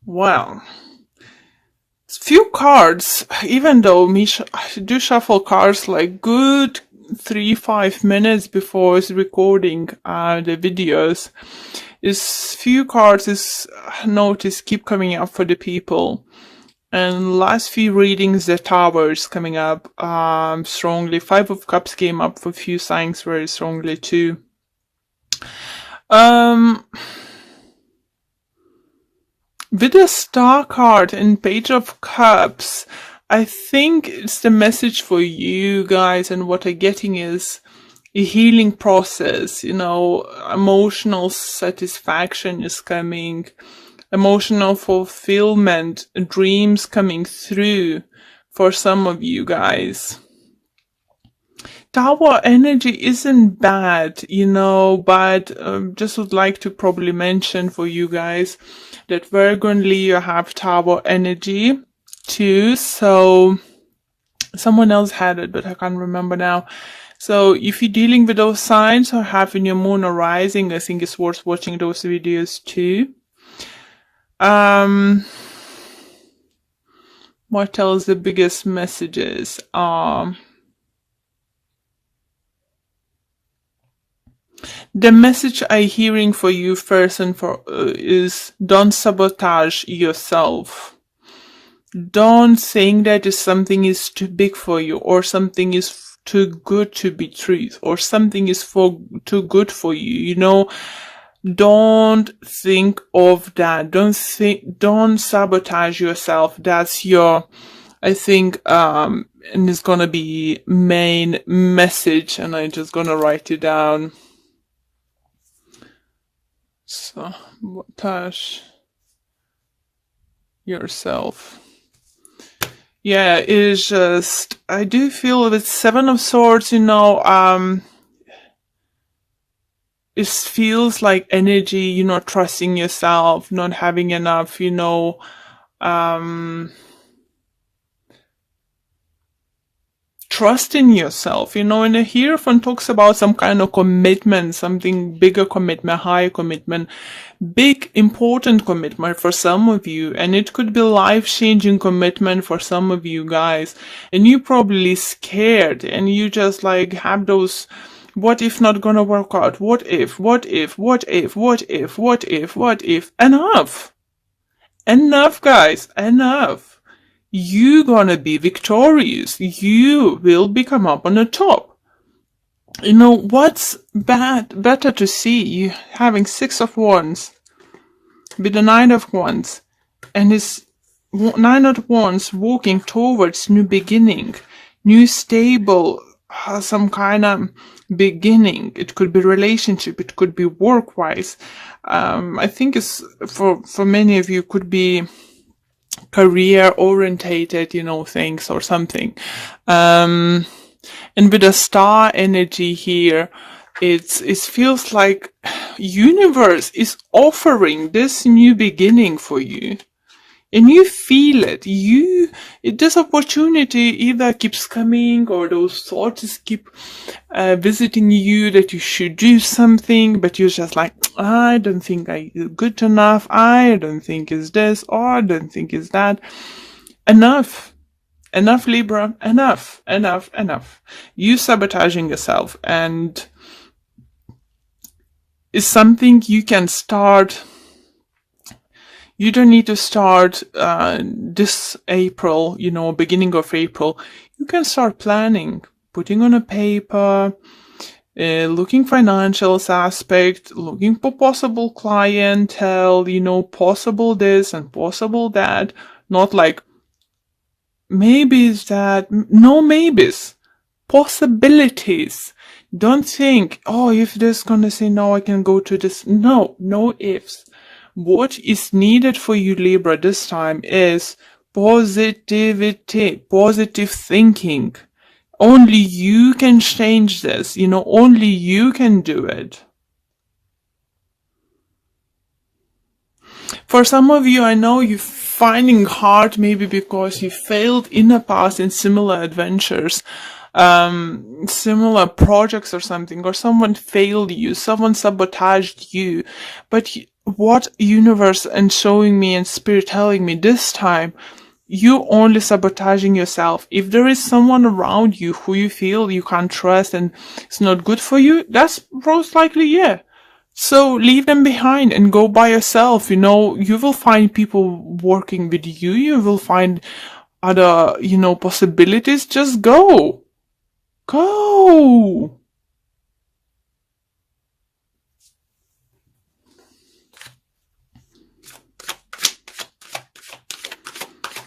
Well, few cards, even though I do shuffle cards like good 3-5 minutes before recording the videos, is few cards is notice keep coming up for the people. And last few readings, the Tower is coming up strongly. Five of Cups came up for a few signs very strongly too. With the Star card and Page of Cups, I think it's the message for you guys, and what I'm getting is a healing process, emotional satisfaction is coming, emotional fulfillment, dreams coming through for some of you guys. Tower energy isn't bad, but just would like to probably mention for you guys that Virgo you have Tower energy too. So someone else had it, but I can't remember now. So if you're dealing with those signs or having your moon or rising, I think it's worth watching those videos too. What else? The biggest messages? The message I'm hearing for you first and for is don't sabotage yourself. Don't think that something is too big for you, or something is too good to be truth, or something is too good for you. Don't think of that. Don't sabotage yourself. That's your, I think, and it's gonna be main message, and I'm just gonna write it down. Sabotage yourself. Yeah, it's just, I do feel with Seven of Swords, it feels like energy, you're not trusting yourself, not having enough, trust in yourself, and the Hierophant talks about some kind of commitment, something bigger commitment, higher commitment, big important commitment for some of you, and it could be life-changing commitment for some of you guys, and you're probably scared, and you just like have those, what if not gonna work out, what if, enough guys, enough. You're gonna be victorious. You will become up on the top. What's better to see you having Six of Wands with the Nine of Wands, and his Nine of Wands walking towards new beginning, new stable, some kind of beginning. It could be relationship, it could be work-wise. I think it's for many of you could be career orientated, things or something. And with the Star energy here, it feels like universe is offering this new beginning for you. And you feel it. This opportunity either keeps coming, or those thoughts keep visiting you that you should do something, but you're just like, I don't think I'm good enough. I don't think it's this, or I don't think it's that. Enough, Libra. Enough. You sabotaging yourself, and it's something you can start. You don't need to start this April, beginning of April. You can start planning, putting on a paper, looking financial aspect, looking for possible clientele, possible this and possible that. Not like maybes that, no maybes, possibilities. Don't think, oh, if this gonna say no, I can go to this. No ifs. What is needed for you, Libra, this time is positivity, positive thinking. Only you can change this, only you can do it. For some of you, I know you're finding hard maybe because you failed in the past in similar adventures, similar projects or something, or someone failed you, someone sabotaged you, but what universe and showing me and spirit telling me this time, you only sabotaging yourself. If there is someone around you who you feel you can't trust and it's not good for you, that's most likely, yeah. So leave them behind and go by yourself. You know, you will find people working with you. You will find other, possibilities. Just go. Go.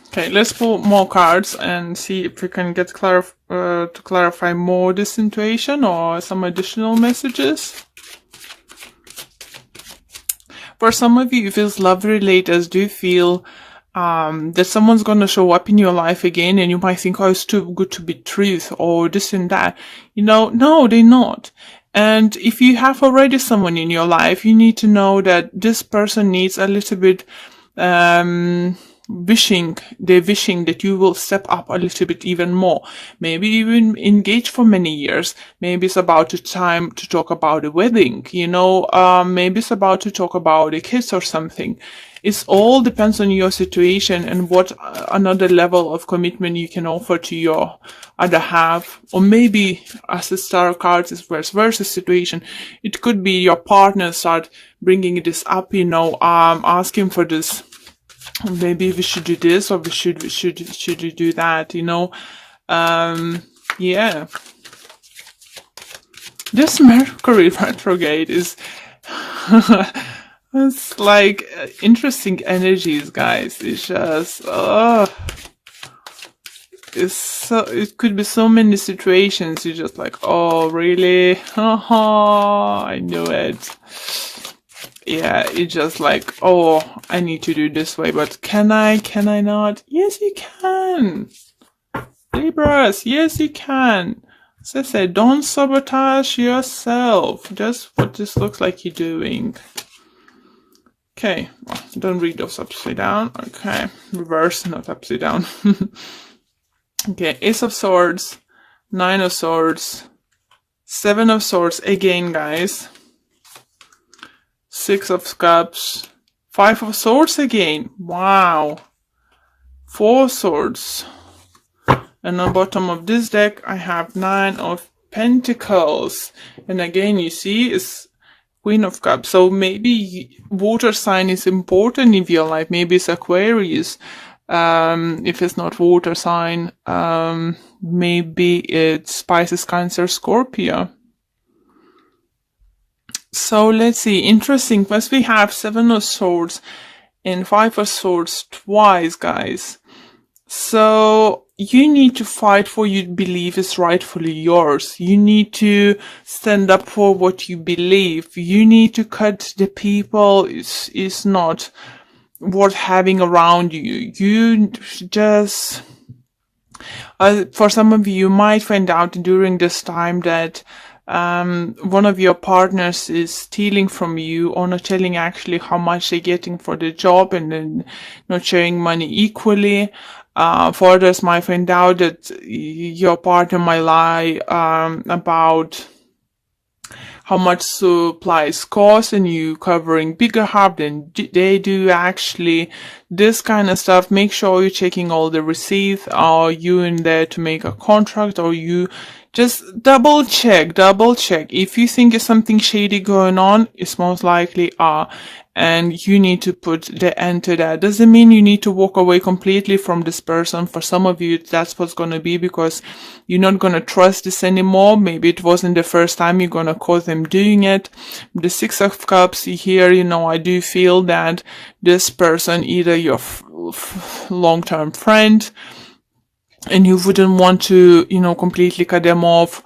Okay, let's pull more cards and see if we can get to clarify more this intuition or some additional messages. For some of you, if it's love related, do you feel that someone's gonna show up in your life again, and you might think, oh, it's too good to be truth, or this and that. No, they're not. And if you have already someone in your life, you need to know that this person needs a little bit wishing that you will step up a little bit even more. Maybe even engage for many years. Maybe it's about the time to talk about a wedding, maybe it's about to talk about a kids or something. It all depends on your situation and what another level of commitment you can offer to your other half. Or maybe, as the star cards is vice versa situation, it could be your partner start bringing this up, asking for this. Maybe we should do this, or we should do that, yeah. This Mercury retrograde is it's like interesting energies, guys. It's just it could be so many situations. You're just like, oh really? I knew it. Yeah, it's just like, oh, I need to do this way, but can I not? Yes, you can. Libras, yes, you can. As I said, don't sabotage yourself. Just what this looks like you're doing. Okay, well, don't read those upside down. Okay, reverse, not upside down. Okay, Ace of Swords, Nine of Swords, Seven of Swords again, guys. Six of Cups, Five of Swords again. Wow. Four Swords. And on bottom of this deck, I have Nine of Pentacles. And again, you see, it's Queen of Cups. So maybe water sign is important in your life. Maybe it's Aquarius. If it's not water sign, maybe it's Pisces, Cancer, Scorpio. So let's see. Interesting. First we have Seven of Swords and Five of Swords twice, guys. So you need to fight for what you believe is rightfully yours. You need to stand up for what you believe. You need to cut the people is not worth having around you. You just for some of you might find out during this time that one of your partners is stealing from you, or not telling actually how much they're getting for the job, and then not sharing money equally. For others might find out that your partner might lie about how much supplies cost, and you covering bigger half than they do actually. This kind of stuff, make sure you're checking all the receipts. Are you in there to make a contract, or you just double check. If you think there's something shady going on, it's most likely and you need to put the end to that. Doesn't mean you need to walk away completely from this person. For some of you, that's what's going to be, because you're not going to trust this anymore. Maybe it wasn't the first time you're going to cause them doing it. The Six of Cups here, I do feel that this person, either your long-term friend, and you wouldn't want to, completely cut them off.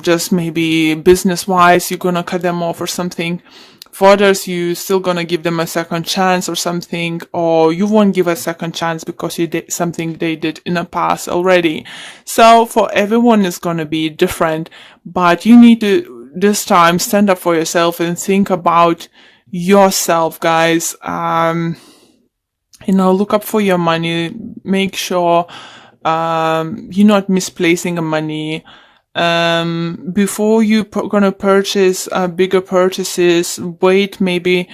Just maybe business-wise, you're gonna cut them off or something. For others, you still gonna give them a second chance or something, or you won't give a second chance because you did something they did in the past already. So for everyone, it's gonna be different, but you need to this time stand up for yourself and think about yourself, guys. Look up for your money. Make sure you're not misplacing the money. Before you gonna purchase bigger purchases, wait maybe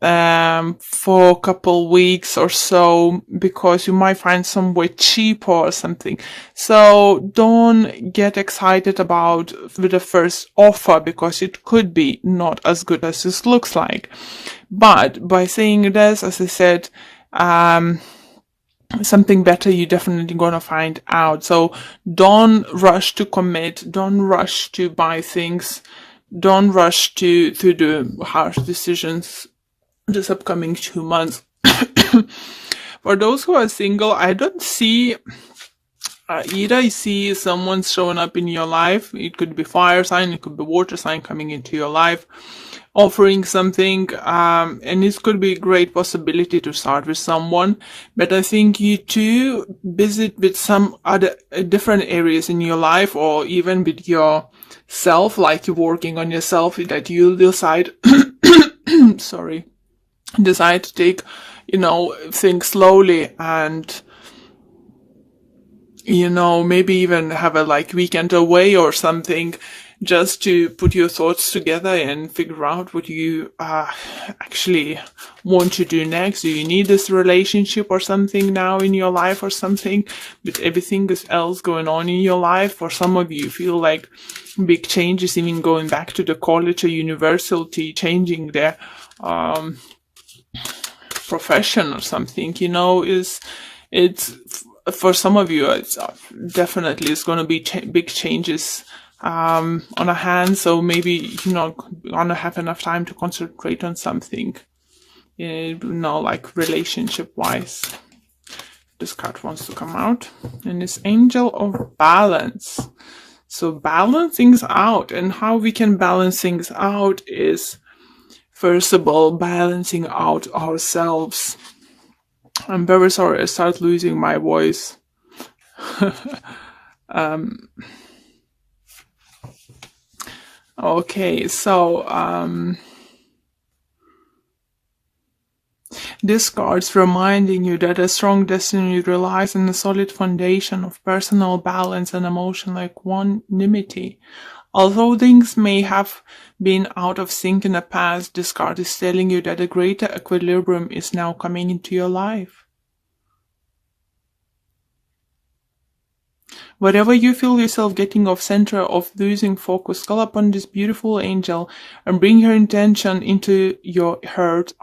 for a couple weeks or so, because you might find somewhere cheaper or something. So don't get excited about with the first offer, because it could be not as good as this looks like. But by saying this, as I said, something better you're definitely gonna find out. So don't rush to commit, don't rush to buy things, don't rush to do harsh decisions this upcoming 2 months. For those who are single, I don't see either. I see someone showing up in your life. It could be fire sign, it could be water sign coming into your life, offering something, and this could be a great possibility to start with someone. But I think you too busy with some other different areas in your life, or even with yourself, like you're working on yourself, that you'll decide sorry, decide to take, things slowly, and maybe even have a weekend away or something, just to put your thoughts together and figure out what you actually want to do next. Do you need this relationship or something now in your life, or something, with everything else going on in your life? For some of you feel like big changes, even going back to the college or university, changing their profession or something, it's for some of you, it's definitely it's going to be big changes on a hand. So maybe you're not going to have enough time to concentrate on something, like relationship wise. This card wants to come out, and it's Angel of Balance. So balance things out, and how we can balance things out is, first of all, balancing out ourselves. I'm very sorry, I start losing my voice. Okay, so this card's reminding you that a strong destiny relies on a solid foundation of personal balance and emotional equanimity. Although things may have been out of sync in the past, this card is telling you that a greater equilibrium is now coming into your life. Wherever you feel yourself getting off center, of losing focus, call upon this beautiful angel and bring her intention into your heart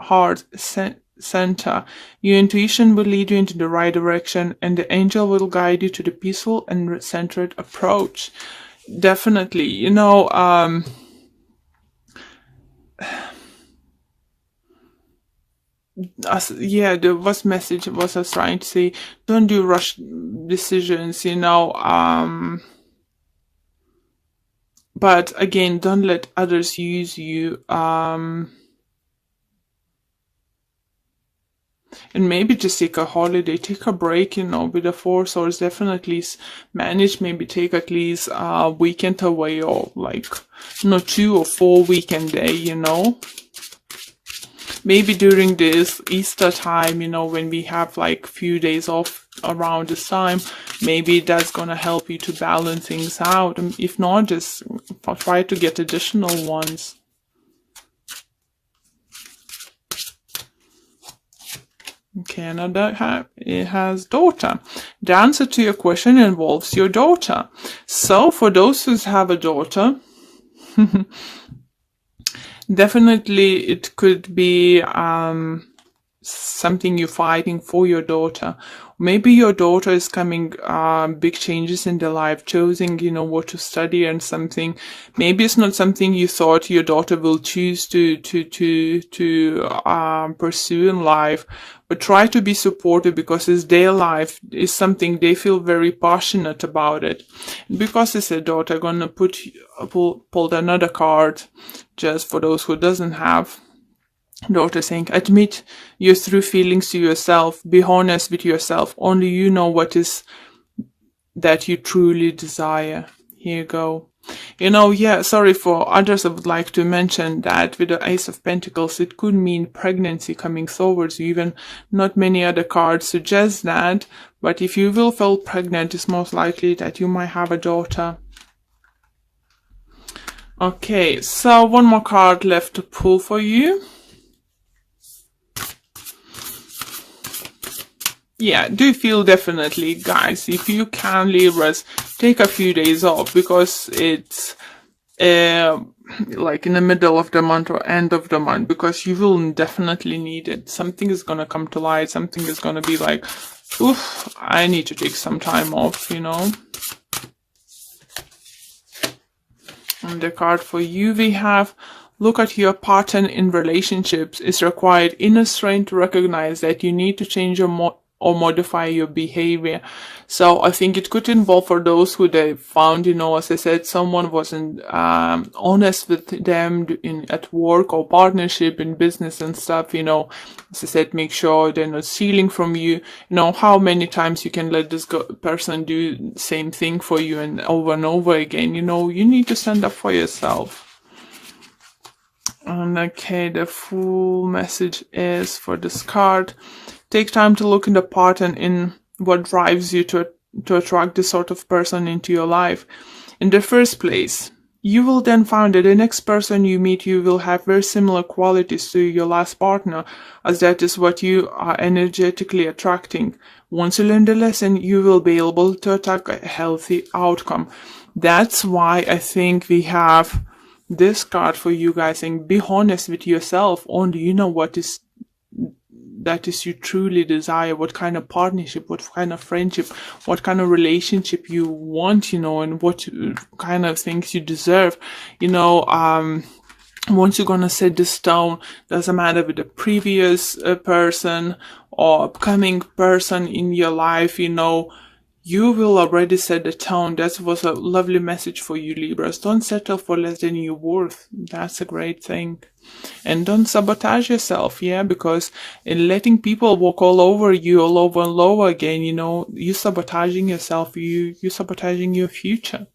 center. Your intuition will lead you into the right direction, and the angel will guide you to the peaceful and centered approach. Definitely, the message was I was trying to say, don't do rush decisions, but again, don't let others use you, and maybe just take a holiday, take a break, with the Four Swords. Definitely manage, maybe take at least a weekend away, or 2 or 4 weekend day, Maybe during this Easter time, when we have few days off around this time, maybe that's gonna help you to balance things out. And if not, just try to get additional ones. Okay, another it has daughter. The answer to your question involves your daughter. So for those who have a daughter, definitely it could be something you're fighting for your daughter. Maybe your daughter is coming big changes in their life, choosing what to study and something. Maybe it's not something you thought your daughter will choose to pursue in life, but try to be supportive, because it's their life, is something they feel very passionate about it. And because it's a daughter, I'm gonna pull another card just for those who doesn't have daughter, saying, admit your true feelings to yourself, be honest with yourself, only you know what is that you truly desire. Here you go. Sorry, for others I would like to mention that with the Ace of Pentacles, it could mean pregnancy coming towards you. Even not many other cards suggest that, but if you will feel pregnant, it's most likely that you might have a daughter. Okay, so one more card left to pull for you. Yeah, do feel definitely, guys, if you can, Libras, take a few days off, because it's like in the middle of the month or end of the month, because you will definitely need it. Something is gonna come to light, something is gonna be like, oof, I need to take some time off, you know. And the card for you we have, look at your pattern in relationships. It's required inner strength to recognize that you need to change or modify your behavior. So I think it could involve, for those who they found, you know, as I said, someone wasn't honest with them at work or partnership in business and stuff, you know. As I said, make sure they're not stealing from you. You know, how many times you can let this person do the same thing for you and over again. You know, you need to stand up for yourself. And okay, the full message is for this card. Take time to look in the pattern in what drives you to attract this sort of person into your life. In the first place, you will then find that the next person you meet, you will have very similar qualities to your last partner, as that is what you are energetically attracting. Once you learn the lesson, you will be able to attract a healthy outcome. That's why I think we have this card for you guys, saying be honest with yourself. Only you know what is that is you truly desire, what kind of partnership, what kind of friendship, what kind of relationship you want, you know, and what kind of things you deserve, you know. Once you're gonna set this tone, doesn't matter with the previous person or upcoming person in your life, you know, you will already set the tone. That was a lovely message for you, Libras. Don't settle for less than you're worth. That's a great thing. And don't sabotage yourself, yeah, because in letting people walk all over you, all over and over again, you know, you're sabotaging yourself, you're sabotaging your future.